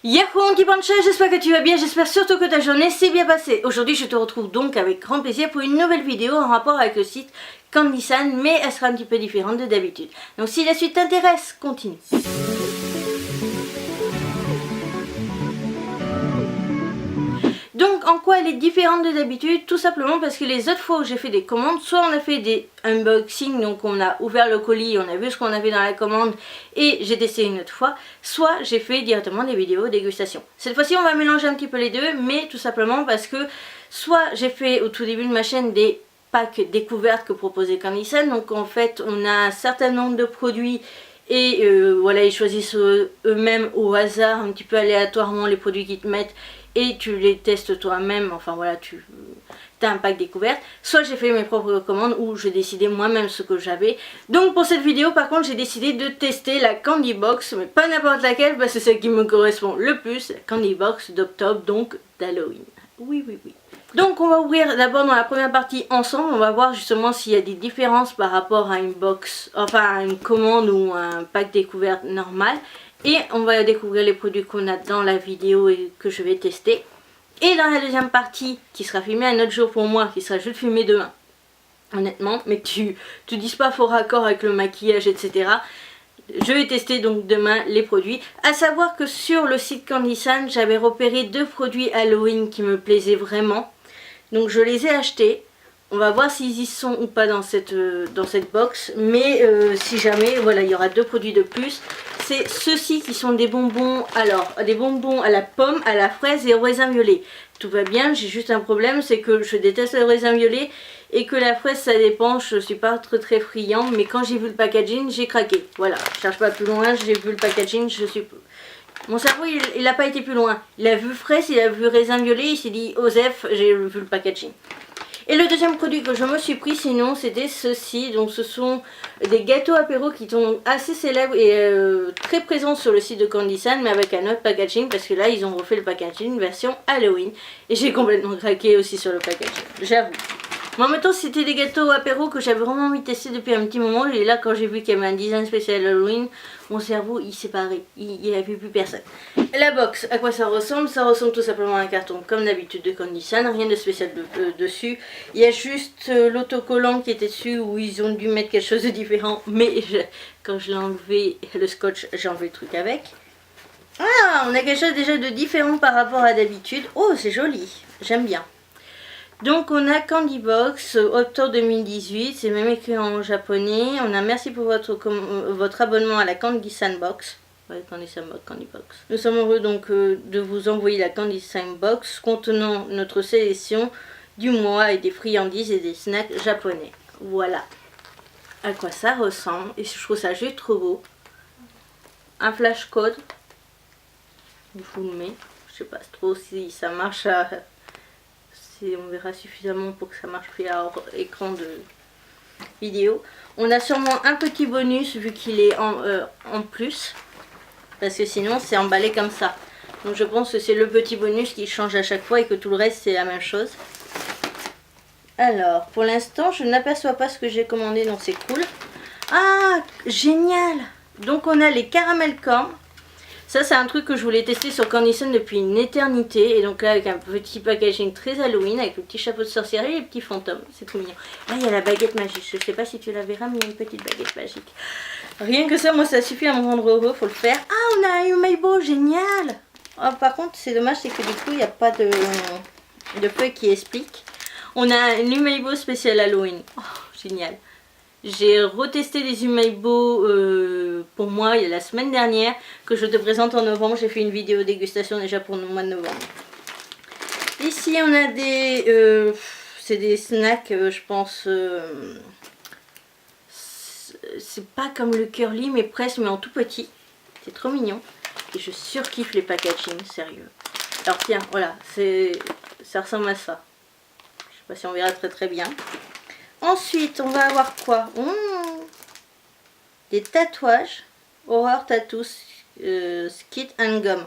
Yahoo mon petit pancha, j'espère que tu vas bien, j'espère surtout que ta journée s'est bien passée. Aujourd'hui je te retrouve donc avec grand plaisir pour une nouvelle vidéo en rapport avec le site Candysan, mais elle sera un petit peu différente de d'habitude. Donc si la suite t'intéresse, continue. Donc en quoi elle est différente de d'habitude? Tout simplement parce que les autres fois où j'ai fait des commandes, soit on a fait des unboxings, donc on a ouvert le colis, on a vu ce qu'on avait dans la commande et j'ai testé une autre fois, soit j'ai fait directement des vidéos dégustation. Cette fois-ci on va mélanger un petit peu les deux, mais tout simplement parce que soit j'ai fait au tout début de ma chaîne des packs découvertes que proposait Candysan, donc en fait on a un certain nombre de produits et voilà, ils choisissent eux-mêmes au hasard, un petit peu aléatoirement les produits qu'ils te mettent et tu les testes toi-même, enfin voilà, tu as un pack découverte. Soit j'ai fait mes propres commandes ou j'ai décidé moi-même ce que j'avais. Donc pour cette vidéo par contre j'ai décidé de tester la Candy Box, mais pas n'importe laquelle parce que c'est celle qui me correspond le plus, la Candy Box d'octobre, donc d'Halloween. Oui. Donc on va ouvrir d'abord dans la première partie ensemble, on va voir justement s'il y a des différences par rapport à une box, enfin à une commande ou un pack découverte normal. Et on va découvrir les produits qu'on a dans la vidéo et que je vais tester. Et dans la deuxième partie, qui sera filmée un autre jour pour moi, qui sera juste filmée demain, honnêtement, mais que tu dises pas faux raccord avec le maquillage, etc. Je vais tester donc demain les produits. À savoir que sur le site Candysan, j'avais repéré 2 produits Halloween qui me plaisaient vraiment. Donc je les ai achetés. On va voir s'ils y sont ou pas dans cette box. Mais si jamais, voilà, il y aura 2 produits de plus. C'est ceux-ci qui sont des bonbons, alors des bonbons à la pomme, à la fraise et au raisin violet. Tout va bien, j'ai juste un problème, c'est que je déteste le raisin violet et que la fraise ça dépend, je suis pas très friand, mais quand j'ai vu le packaging, j'ai craqué. Voilà, je cherche pas plus loin, j'ai vu le packaging, mon cerveau il n'a pas été plus loin. Il a vu fraise, il a vu raisin violet, il s'est dit Osef, j'ai vu le packaging. Et le deuxième produit que je me suis pris sinon c'était ceci, donc ce sont des gâteaux apéro qui sont assez célèbres et très présents sur le site de Candysan, mais avec un autre packaging parce que là ils ont refait le packaging version Halloween et j'ai complètement craqué aussi sur le packaging, j'avoue. Mais en même temps c'était des gâteaux apéro que j'avais vraiment envie de tester depuis un petit moment et là quand j'ai vu qu'il y avait un design spécial Halloween, mon cerveau il s'est barré, il n'y avait plus personne. La box, à quoi ça ressemble? Ça ressemble tout simplement à un carton comme d'habitude de Candysan, rien de spécial dessus. Il y a juste l'autocollant qui était dessus où ils ont dû mettre quelque chose de différent, mais quand je l'ai enlevé le scotch, j'ai enlevé le truc avec. Ah, on a quelque chose déjà de différent par rapport à d'habitude. Oh, c'est joli, j'aime bien. Donc on a Candy Box, octobre 2018, c'est même écrit en japonais. On a merci pour votre abonnement à la Candysan Box. Ouais, Candy Box. Nous sommes heureux donc de vous envoyer la Candysan Box contenant notre sélection du mois et des friandises et des snacks japonais. Voilà à quoi ça ressemble et je trouve ça juste trop beau. Un flash code, je vous le mets. Je sais pas trop si ça marche à... on verra suffisamment pour que ça marche à écran de vidéo. On a sûrement un petit bonus vu qu'il est en plus. Parce que sinon c'est emballé comme ça. Donc je pense que c'est le petit bonus qui change à chaque fois et que tout le reste c'est la même chose. Alors pour l'instant je n'aperçois pas ce que j'ai commandé donc c'est cool. Ah génial. Donc on a les caramel corn. Ça c'est un truc que je voulais tester sur Candysan depuis une éternité. Et donc là avec un petit packaging très Halloween avec le petit chapeau de sorcière et les petits fantômes. C'est trop mignon. Là il y a la baguette magique. Je sais pas si tu la verras mais il y a une petite baguette magique. Rien que ça, moi ça suffit à me rendre heureux, faut le faire. Ah, on a un Umaibo, génial. Oh, par contre, c'est dommage, c'est que du coup, il n'y a pas de feuille qui explique. On a un Umaibo spécial Halloween. Oh, génial. J'ai retesté des Umaibo pour moi il y a la semaine dernière, que je te présente en novembre. J'ai fait une vidéo dégustation déjà pour le mois de novembre. Ici, on a des... c'est des snacks, je pense... c'est pas comme le curly mais presque, mais en tout petit. C'est trop mignon et je surkiffe les packaging, sérieux. Alors tiens, voilà, ça ressemble à ça. Je sais pas si on verra très bien. Ensuite on va avoir quoi? Des tatouages Horror Tattoo Skit and Gum.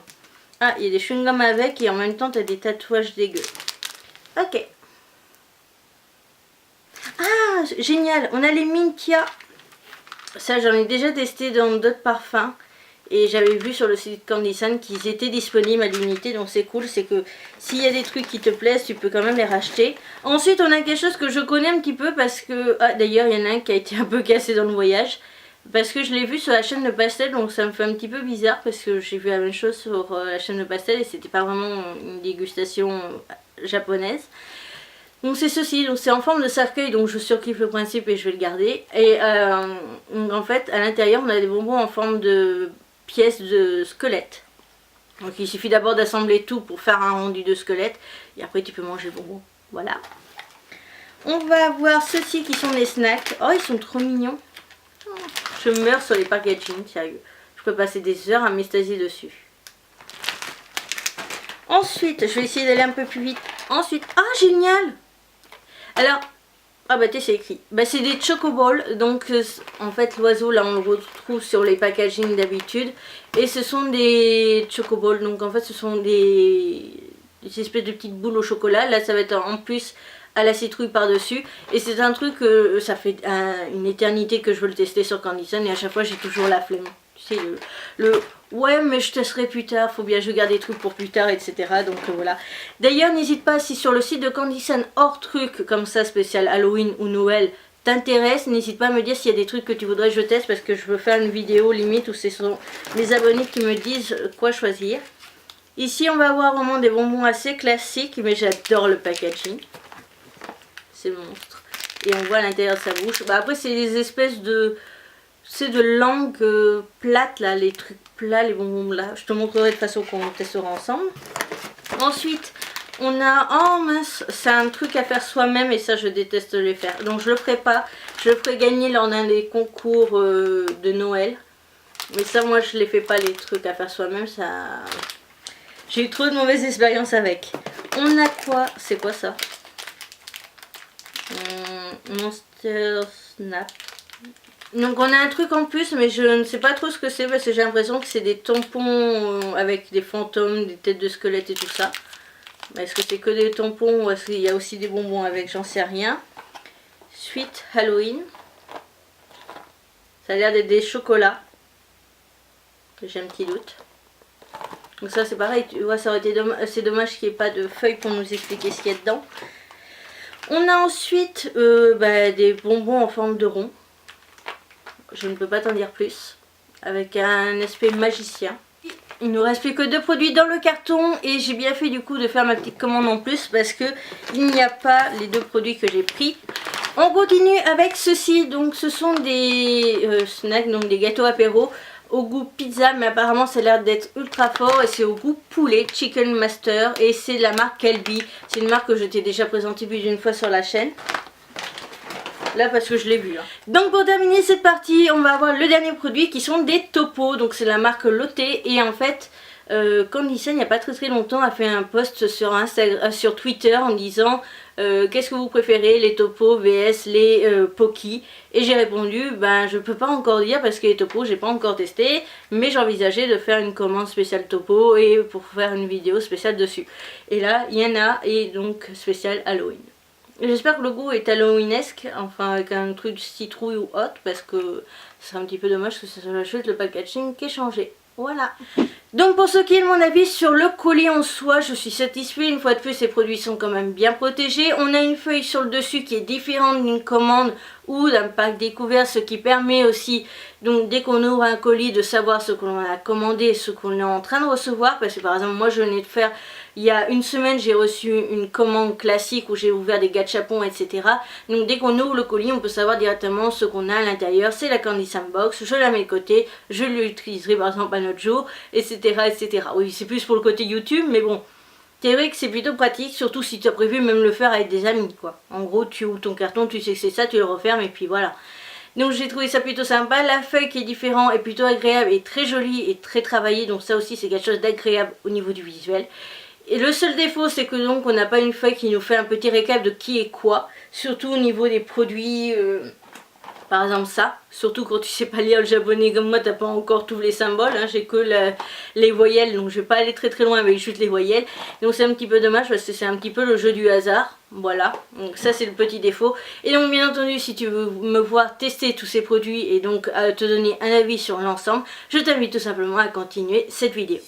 Ah, il y a des chewing-gums avec et en même temps tu as des tatouages dégueux. Ok. Ah génial, on a les Mintia. Ça j'en ai déjà testé dans d'autres parfums Et j'avais vu sur le site Candysan qu'ils étaient disponibles à l'unité, donc c'est cool, c'est que s'il y a des trucs qui te plaisent, tu peux quand même les racheter. Ensuite, on a quelque chose que je connais un petit peu parce que... Ah, d'ailleurs, il y en a un qui a été un peu cassé dans le voyage. Parce que je l'ai vu sur la chaîne de Pastel, donc ça me fait un petit peu bizarre parce que j'ai vu la même chose sur la chaîne de Pastel et c'était pas vraiment une dégustation japonaise. Donc c'est ceci, donc c'est en forme de cercueil, donc je surkiffe le principe et je vais le garder. Et en fait, à l'intérieur, on a des bonbons en forme de pièces de squelette. Donc il suffit d'abord d'assembler tout pour faire un rendu de squelette et après tu peux manger le bonbon. Voilà. On va avoir ceux-ci qui sont des snacks. Oh, ils sont trop mignons. Je meurs sur les packaging, sérieux. Je peux passer des heures à m'extasier dessus. Ensuite, je vais essayer d'aller un peu plus vite. Ensuite, ah génial! Alors, ah bah c'est écrit. Bah c'est des chocoballs. Donc en fait l'oiseau là on le retrouve sur les packaging d'habitude. Et ce sont des chocoballs. Donc en fait ce sont des espèces de petites boules au chocolat. Là ça va être en plus à la citrouille par dessus. Et c'est un truc que ça fait une éternité que je veux le tester sur Candysan. Et à chaque fois j'ai toujours la flemme. Tu sais le ouais mais je testerai plus tard, faut bien je garde des trucs pour plus tard, etc. Donc voilà. D'ailleurs n'hésite pas, si sur le site de Candysan hors truc comme ça spécial Halloween ou Noël t'intéresse, n'hésite pas à me dire s'il y a des trucs que tu voudrais que je teste, parce que je veux faire une vidéo limite où ce sont mes abonnés qui me disent quoi choisir. Ici on va avoir vraiment des bonbons assez classiques, mais j'adore le packaging. C'est monstre. Et on voit à l'intérieur de sa bouche. Bah, après c'est des espèces de... C'est de langue plate là, les trucs plats, les bonbons là. Je te montrerai de façon qu'on testera ensemble. Ensuite, on a... Oh mince, c'est un truc à faire soi-même et ça je déteste les faire. Donc je le ferai pas. Je le ferai gagner lors d'un des concours de Noël. Mais ça moi je les fais pas, les trucs à faire soi-même. Ça... J'ai eu trop de mauvaises expériences avec. On a quoi? C'est quoi ça? Monster Snap. Donc on a un truc en plus, mais je ne sais pas trop ce que c'est parce que j'ai l'impression que c'est des tampons avec des fantômes, des têtes de squelettes et tout ça. Est-ce que c'est que des tampons ou est-ce qu'il y a aussi des bonbons avec? J'en sais rien. Suite Halloween. Ça a l'air d'être des chocolats. J'ai un petit doute. Donc ça c'est pareil, tu vois, ça aurait été c'est dommage qu'il n'y ait pas de feuilles pour nous expliquer ce qu'il y a dedans. On a ensuite des bonbons en forme de rond. Je ne peux pas t'en dire plus. Avec un aspect magicien. Il nous reste plus que 2 produits dans le carton. Et j'ai bien fait du coup de faire ma petite commande en plus. Parce que il n'y a pas les 2 produits que j'ai pris. On continue avec ceci. Donc ce sont des snacks, donc des gâteaux apéro. Au goût pizza, mais apparemment ça a l'air d'être ultra fort. Et c'est au goût poulet, Chicken Master. Et c'est de la marque Calbee. C'est une marque que je t'ai déjà présentée plus d'une fois sur la chaîne. Là parce que je l'ai vu. Donc pour terminer cette partie, on va avoir le dernier produit qui sont des topos. Donc c'est la marque Lotte. Et en fait, Candysan il n'y a pas très longtemps a fait un post sur sur Twitter en disant qu'est-ce que vous préférez, les topos vs les Poki. Et j'ai répondu ben je peux pas encore dire parce que les topos j'ai pas encore testé, mais j'envisageais de faire une commande spéciale topo et pour faire une vidéo spéciale dessus. Et là il y en a, et donc spécial Halloween. J'espère que le goût est halloweenesque, enfin avec un truc citrouille ou autre, parce que ce serait un petit peu dommage que ce soit juste le packaging qui est changé. Voilà. Donc pour ce qui est de mon avis sur le colis en soi, je suis satisfaite. Une fois de plus, ces produits sont quand même bien protégés. On a une feuille sur le dessus qui est différente d'une commande ou d'un pack découvert, ce qui permet aussi, donc dès qu'on ouvre un colis, de savoir ce qu'on a commandé et ce qu'on est en train de recevoir. Parce que par exemple, moi je venais de faire, il y a une semaine, j'ai reçu une commande classique où j'ai ouvert des gâchapons, etc. Donc dès qu'on ouvre le colis, on peut savoir directement ce qu'on a à l'intérieur. C'est la Candysan Box, je la mets de côté, je l'utiliserai par exemple un autre jour, etc. etc. Oui, c'est plus pour le côté YouTube, mais bon. C'est vrai que c'est plutôt pratique, surtout si tu as prévu même le faire avec des amis, quoi. En gros, tu ouvres ton carton, tu sais que c'est ça, tu le refermes et puis voilà. Donc j'ai trouvé ça plutôt sympa. La feuille qui est différente est plutôt agréable et très jolie et très travaillée. Donc ça aussi, c'est quelque chose d'agréable au niveau du visuel. Et le seul défaut, c'est que donc on n'a pas une feuille qui nous fait un petit récap de qui est quoi. Surtout au niveau des produits Par exemple ça, surtout quand tu sais pas lire le japonais comme moi, t'as pas encore tous les symboles, hein, j'ai que les voyelles, donc je vais pas aller très loin avec juste les voyelles. Donc c'est un petit peu dommage parce que c'est un petit peu le jeu du hasard, voilà, donc ça c'est le petit défaut. Et donc bien entendu, si tu veux me voir tester tous ces produits et donc te donner un avis sur l'ensemble, je t'invite tout simplement à continuer cette vidéo.